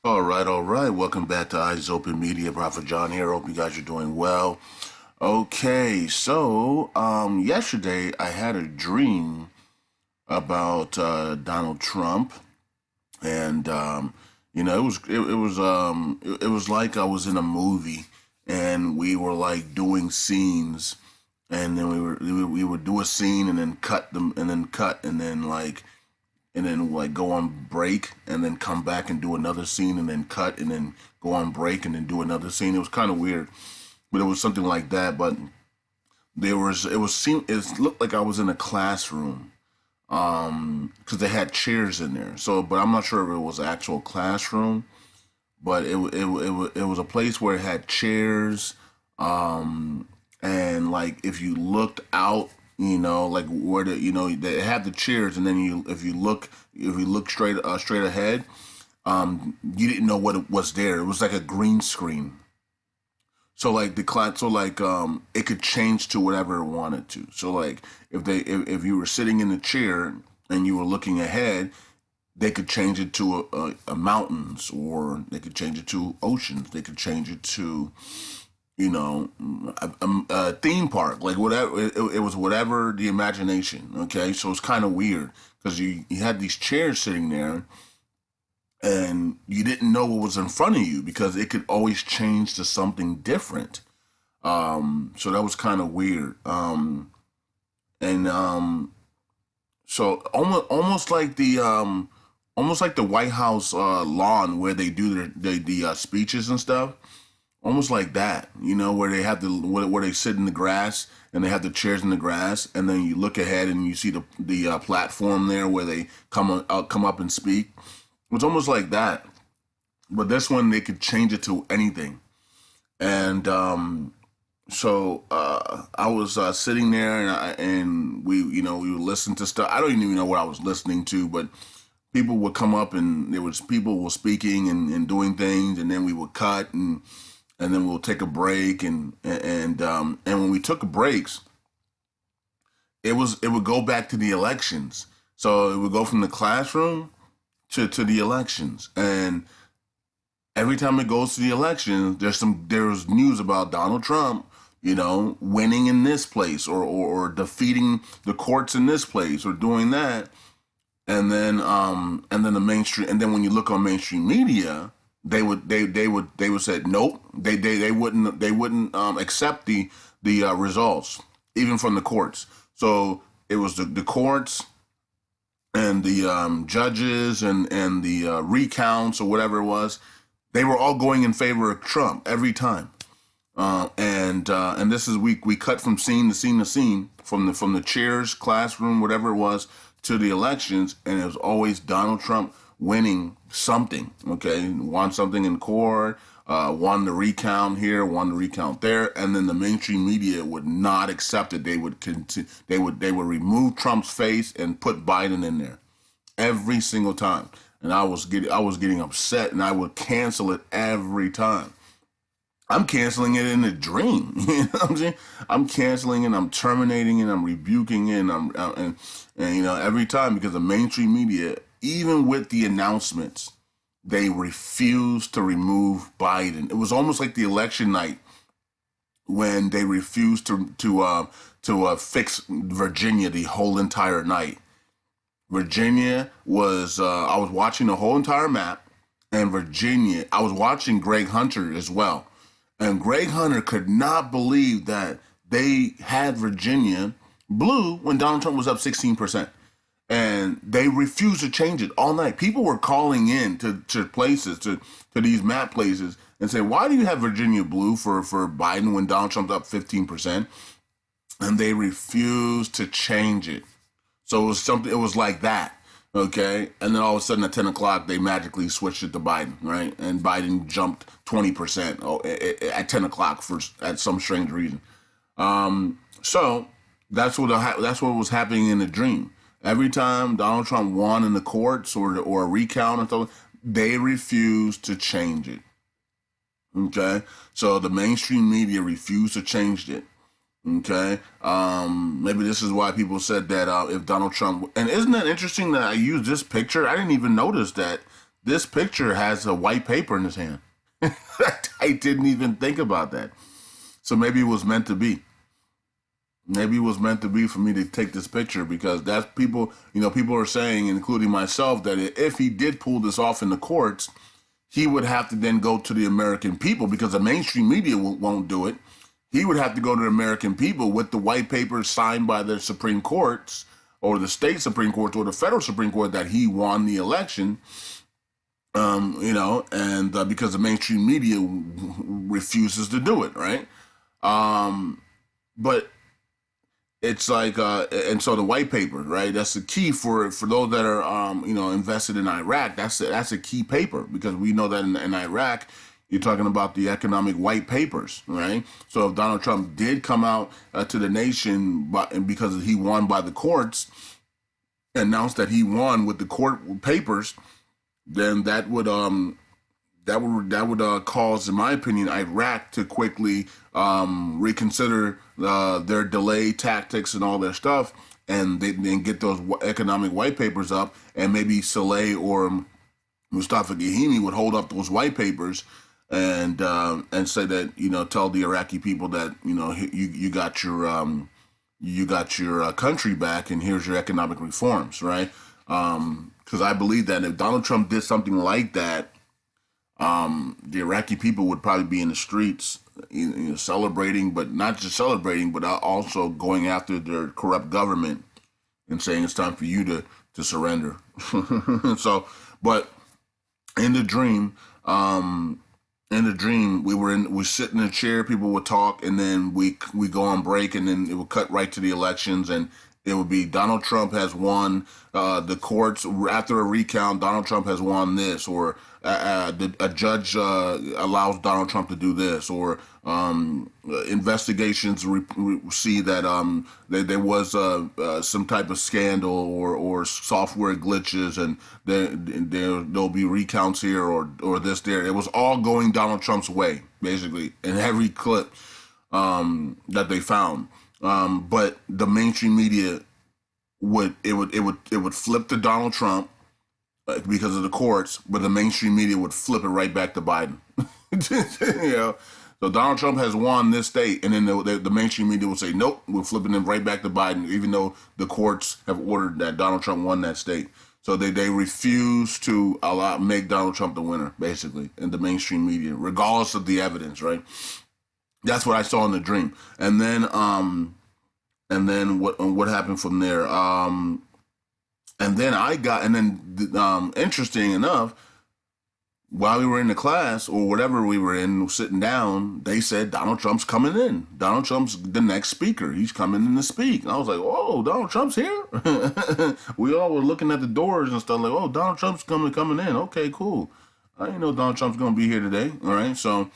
All right. Welcome back to Eyes Open Media. Prophet John here. Hope you guys are doing well. Okay, so yesterday I had a dream about Donald Trump, and it was like I was in a movie, and we were like doing scenes, and then we would do a scene and then cut them, and then cut, and then like go on break and then come back and do another scene and then cut and then go on break and then do another scene. It was kind of weird, but it was something like that. But it looked like I was in a classroom because they had chairs in there. So, but I'm not sure if it was an actual classroom, but it was a place where it had chairs, and like if you looked out, like where they had the chairs, and then if you look straight ahead, you didn't know what it was there. It was like a green screen. So like it could change to whatever it wanted to. So like if you were sitting in the chair and you were looking ahead, they could change it to a mountains, or they could change it to oceans. They could change it to a theme park, like whatever. It was whatever the imagination. Okay, so it's kind of weird because you had these chairs sitting there, and you didn't know what was in front of you because it could always change to something different. So that was kind of weird. And so almost like the White House lawn where they do the speeches and stuff. Almost like that, where they have where they sit in the grass and they have the chairs in the grass, and then you look ahead and you see the platform there where they come up and speak. It's almost like that, but this one they could change it to anything. And I was sitting there, and we would listen to stuff. I don't even know what I was listening to, but people would come up and there was people were speaking and doing things, and then we would cut and then we'll take a break, and when we took breaks, it would go back to the elections. So it would go from the classroom to the elections, and every time it goes to the elections, there's news about Donald Trump, winning in this place, or defeating the courts in this place, or doing that. And then the mainstream, and then when you look on mainstream media, they would say nope. They wouldn't accept the results even from the courts. So it was the courts and the judges and the recounts or whatever it was. They were all going in favor of Trump every time. And this is we cut from scene to scene to scene, from the chairs, classroom, whatever it was, to the elections, and it was always Donald Trump winning something. Okay, won something in court, won the recount here, won the recount there, and then the mainstream media would not accept it. They would remove Trump's face and put Biden in there every single time, and I was getting upset, and I would cancel it every time. I'm canceling it in a dream. You know what I'm saying? I'm canceling it. I'm terminating it. I'm rebuking it. And every time, because the mainstream media, even with the announcemements, they refused to remove Biden. It was almost like the election night when they refused to fix Virginia the whole entire night. Virginia was I was watching the whole entire map, and Virginia. I was watching Greg Hunter as well. And Greg Hunter could not believe that they had Virginia blue when Donald Trump was up 16%. And they refused to change it all night. People were calling in to places, to these map places, and saying, why do you have Virginia blue for Biden when Donald Trump's up 15%? And they refused to change it. So it was like that. Okay, and then all of a sudden at 10 o'clock they magically switched it to Biden, right? And Biden jumped 20% at 10 o'clock at some strange reason. So that's what was happening in the dream. Every time Donald Trump won in the courts or a recount or something, they refused to change it. Okay, so the mainstream media refused to change it. Okay. Maybe this is why people said that if Donald Trump, and isn't that interesting that I used this picture? I didn't even notice that This picture has a white paper in his hand. I didn't even think about that. So maybe it was meant to be. Maybe it was meant to be for me to take this picture, because that's people, people are saying, including myself, that if he did pull this off in the courts, he would have to then go to the American people, because the mainstream media won't do it. He would have to go to the American people with the white paper signed by the Supreme Courts, or the state Supreme Court, or the federal Supreme Court, that he won the election. And because the mainstream media refuses to do it, right? But it's like, and so the white paper, right? That's the key for those that are, invested in Iraq. That's a key paper, because we know that in Iraq, you're talking about the economic white papers, right? So if Donald Trump did come out to the nation, because he won by the courts, announced that he won with the court papers, then that would cause, in my opinion, Iraq to quickly reconsider their delay tactics and all their stuff, and then get those economic white papers up, and maybe Saleh or Mustafa Gahimi would hold up those white papers and say that, tell the Iraqi people that you got your country back, and here's your economic reforms, right? Because I believe that if Donald Trump did something like that, the Iraqi people would probably be in the streets, celebrating, but not just celebrating, but also going after their corrupt government and saying it's time for you to surrender. So, but in the dream, we sit in a chair, people would talk, and then we go on break, and then it would cut right to the elections, and it would be Donald Trump has won the courts after a recount. Donald Trump has won this, or a judge allows Donald Trump to do this, or investigations see that there was some type of scandal or software glitches, and there'll be recounts here or this there. It was all going Donald Trump's way, basically, in every clip that they found. But the mainstream media would flip to Donald Trump because of the courts, but the mainstream media would flip it right back to Biden. So Donald Trump has won this state, and then the mainstream media would say, nope, we're flipping it right back to Biden, even though the courts have ordered that Donald Trump won that state. So they refuse to make Donald Trump the winner, basically, in the mainstream media, regardless of the evidence, right? That's what I saw in the dream. And then what happened from there? Interesting enough, while we were in the class or whatever we were in, sitting down, they said Donald Trump's coming in. Donald Trump's the next speaker. He's coming in to speak. And I was like, oh, Donald Trump's here? We all were looking at the doors and stuff like, oh, Donald Trump's coming in. Okay, cool. I didn't know Donald Trump's going to be here today. All right, so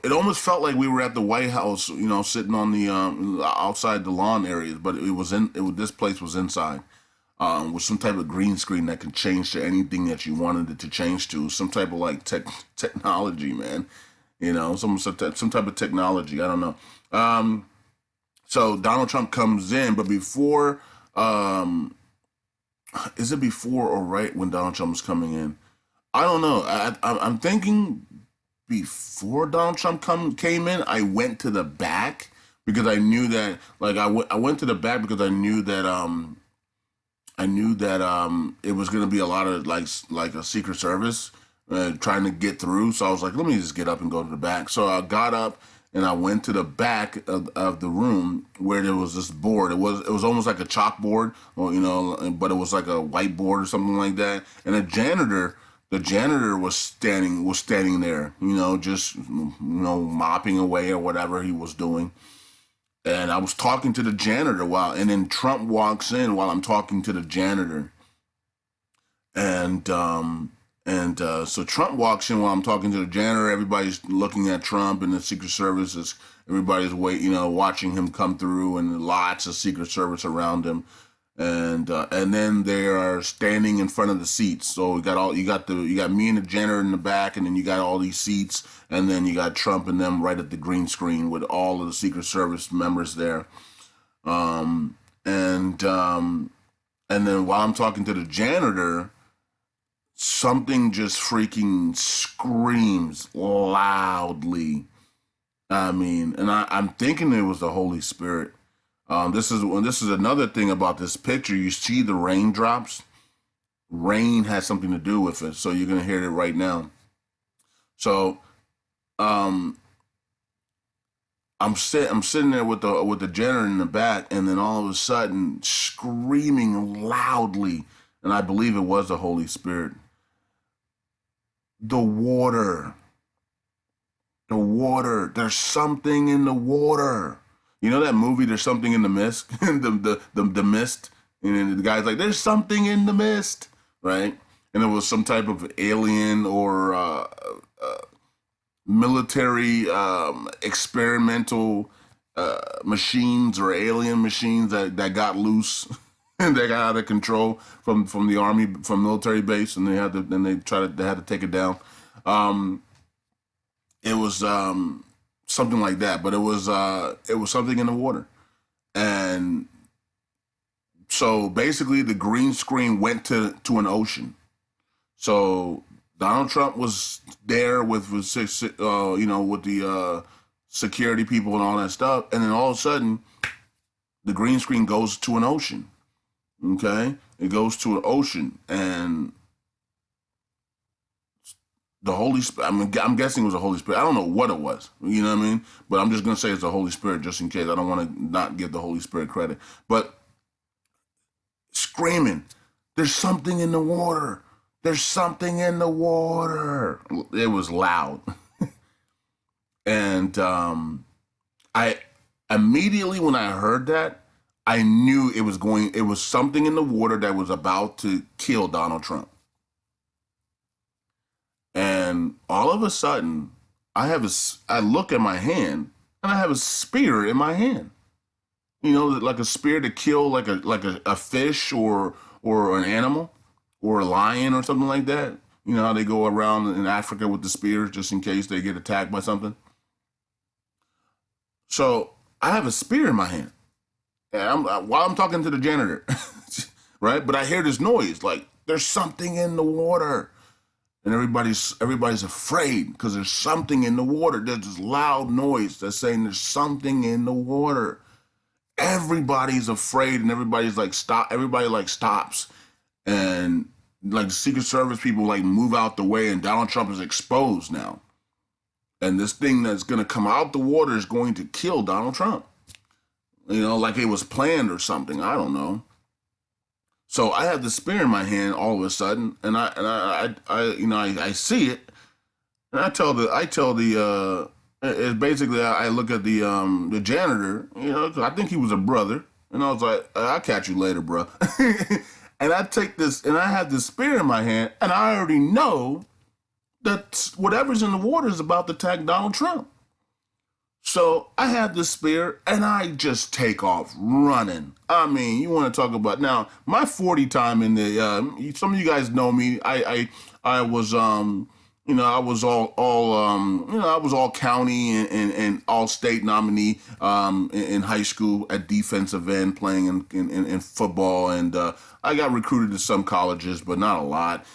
it almost felt like we were at the White House, sitting on the outside the lawn areas, but this place was inside. With some type of green screen that could change to anything that you wanted it to change to, some type of like technology, man. Some type of technology. I don't know. So Donald Trump comes in, but before, is it before or right when Donald Trump is coming in? I don't know. I'm thinking before Donald Trump came in, I went to the back because I knew that, like, I went to the back because I knew that it was going to be a lot of like a Secret Service trying to get through. So I was like, let me just get up and go to the back. So I got up and I went to the back of the room where there was this board. It was almost like a chalkboard, or, but it was like a whiteboard or something like that. And the janitor was standing there, just mopping away or whatever he was doing. And I was talking to the janitor and then Trump walks in while I'm talking to the janitor. And so Trump walks in while I'm talking to the janitor. Everybody's looking at Trump, and the Secret Service everybody's watching him come through, and lots of Secret Service around him. And then they are standing in front of the seats. So you got me and the janitor in the back, and then you got all these seats, and then you got Trump and them right at the green screen with all of the Secret Service members there. And then while I'm talking to the janitor, something just freaking screams loudly. I mean, and I'm thinking it was the Holy Spirit. This is another thing about this picture. You see the raindrops. Rain has something to do with it, so you're gonna hear it right now. So, um, I'm sitting there with the janitor in the back, and then all of a sudden, screaming loudly, and I believe it was the Holy Spirit. The water, the water. There's something in the water. You know that movie? There's something in the mist. The mist, and then the guy's like, "There's something in the mist," right? And it was some type of alien or military experimental machines or alien machines that got loose and they got out of control from the army from military base, and they had to take it down. Um, it was something like that, but it was something in the water, and so basically the green screen went to an ocean. So Donald Trump was there with six, with the security people and all that stuff, and then all of a sudden, the green screen goes to an ocean. Okay, it goes to an ocean, and the Holy Spirit. I'm guessing it was the Holy Spirit. I don't know what it was. You know what I mean? But I'm just gonna say it's the Holy Spirit just in case. I don't want to not give the Holy Spirit credit. But screaming, "There's something in the water! There's something in the water!" It was loud. And I immediately when I heard that, I knew it was something in the water that was about to kill Donald Trump. And all of a sudden, I look at my hand and I have a spear in my hand. You know, like a spear to kill a fish or an animal or a lion or something like that. You know how they go around in Africa with the spears just in case they get attacked by something. So I have a spear in my hand, and while I'm talking to the janitor, right? But I hear this noise, like there's something in the water, and everybody's afraid because there's something in the water. There's this loud noise that's saying there's something in the water. Everybody's afraid, and everybody's like stop. Everybody like stops, and like the Secret Service people like move out the way, and Donald Trump is exposed now. And this thing that's going to come out the water is going to kill Donald Trump. You know, like it was planned or something. I don't know. So I have the spear in my hand all of a sudden, and I see it, and I tell the it's basically I look at the janitor, you know, 'cause I think he was a brother, and I was like, I'll catch you later, bro. And I take this, and I have this spear in my hand, and I already know that whatever's in the water is about to attack Donald Trump. So I had this spear and I just take off running. I mean, you want to talk about now my 40 time in the some of you guys know me. I was I was all I was all county and all state nominee in high school at defensive end playing in football, and I got recruited to some colleges but not a lot.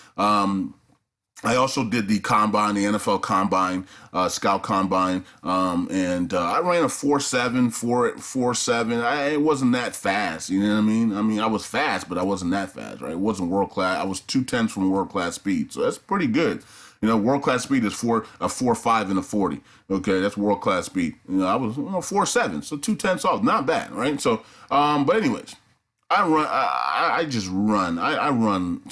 I also did the combine, the NFL combine, scout combine, and I ran a 4.7, 4.7. It wasn't that fast, you know what I mean? I mean, I was fast, but I wasn't that fast, right? It wasn't world class. I was 2/10 from world class speed, so that's pretty good. You know, world class speed is 4.5 and a 40. Okay, that's world class speed. You know, I was 4.7, so 2/10 off, not bad, right? So, but anyways. I run. I just run. I run.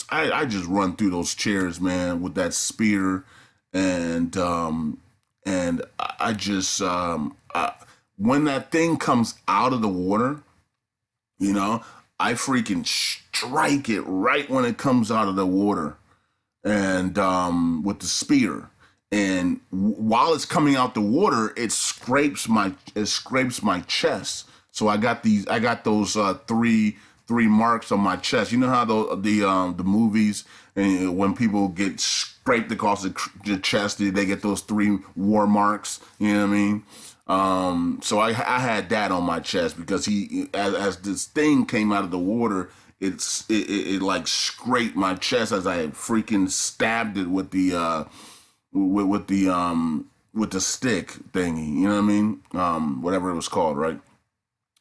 I just run through those chairs, man, with that spear, and I just when that thing comes out of the water, you know, I freaking strike it right when it comes out of the water, and with the spear. And while it's coming out the water, it scrapes my chest. So I got those three marks on my chest. You know how the movies and when people get scraped across the chest, they get those three war marks. You know what I mean? So I had that on my chest because as this thing came out of the water, it like scraped my chest as I freaking stabbed it with the with the stick thingy. You know what I mean? Whatever it was called, right?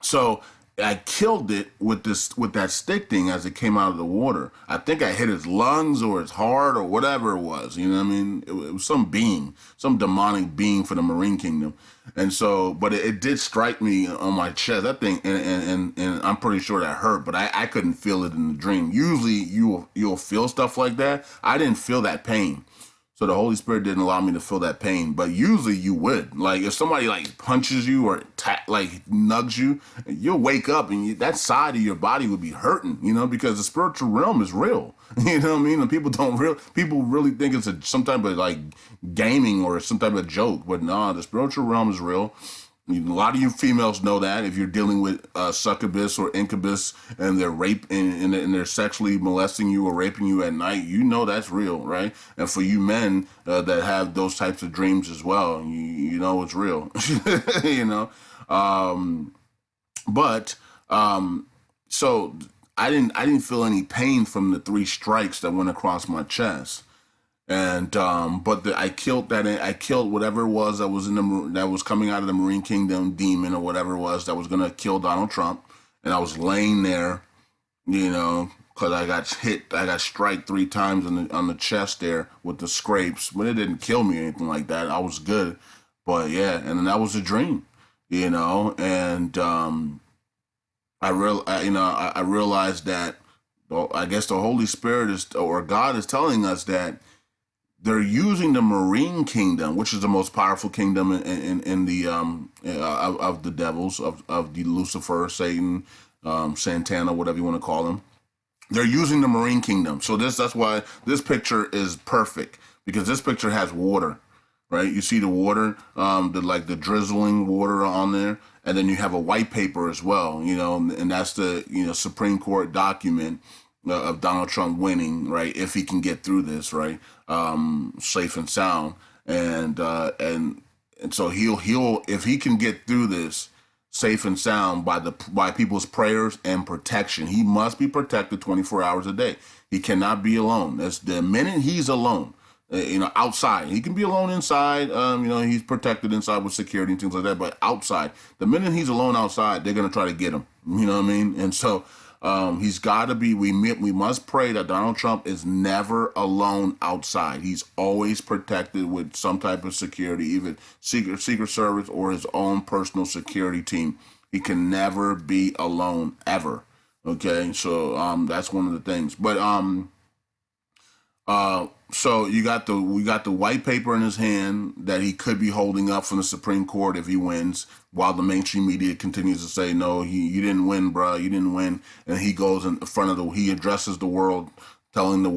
So I killed it with that stick thing as it came out of the water. I think I hit his lungs or his heart or whatever it was. You know what I mean? It was some being, some demonic being for the Marine Kingdom. And so, but it did strike me on my chest. That thing, and I'm pretty sure that hurt, but I couldn't feel it in the dream. Usually you'll feel stuff like that. I didn't feel that pain. So the Holy Spirit didn't allow me to feel that pain, but usually you would. Like if somebody like punches you or like nugs you, you'll wake up and that side of your body would be hurting, you know, because the spiritual realm is real. You know what I mean? And people really think it's some type of like gaming or some type of joke, but nah, the spiritual realm is real. A lot of you females know that if you're dealing with succubus or incubus and they're and they're sexually molesting you or raping you at night, you know that's real, right? And for you men that have those types of dreams as well, you know it's real, you know. But so I didn't feel any pain from the 3 strikes that went across my chest. And I killed that. I killed whatever it was that was that was coming out of the Marine Kingdom demon or whatever it was that was gonna kill Donald Trump. And I was laying there, you know, because I got hit. I got striked 3 times on the chest there with the scrapes, but it didn't kill me or anything like that. I was good, but yeah. And then that was a dream, you know. And I realized that. Well, I guess the Holy Spirit or God is telling us that they're using the Marine Kingdom, which is the most powerful kingdom in the of the devils of the Lucifer, Satan, Santana, whatever you want to call them. They're using the Marine Kingdom, so that's why this picture is perfect because this picture has water, right? You see the water, the drizzling water on there, and then you have a white paper as well, you know, and that's the Supreme Court document of Donald Trump winning, right? If he can get through this, right, safe and sound, and so he'll if he can get through this safe and sound by people's prayers and protection. He must be protected 24 hours a day. He cannot be alone. That's the minute he's alone. Outside. He can be alone inside. He's protected inside with security and things like that. But outside, the minute he's alone outside, they're gonna try to get him. You know what I mean? And so he's got to be. We must pray that Donald Trump is never alone outside. He's always protected with some type of security, even Secret Service or his own personal security team. He can never be alone ever. Okay, so that's one of the things. But so we got the white paper in his hand that he could be holding up from the Supreme Court if he wins, while the mainstream media continues to say, no, you didn't win, bro, you didn't win. And he goes in front of he addresses the world, telling the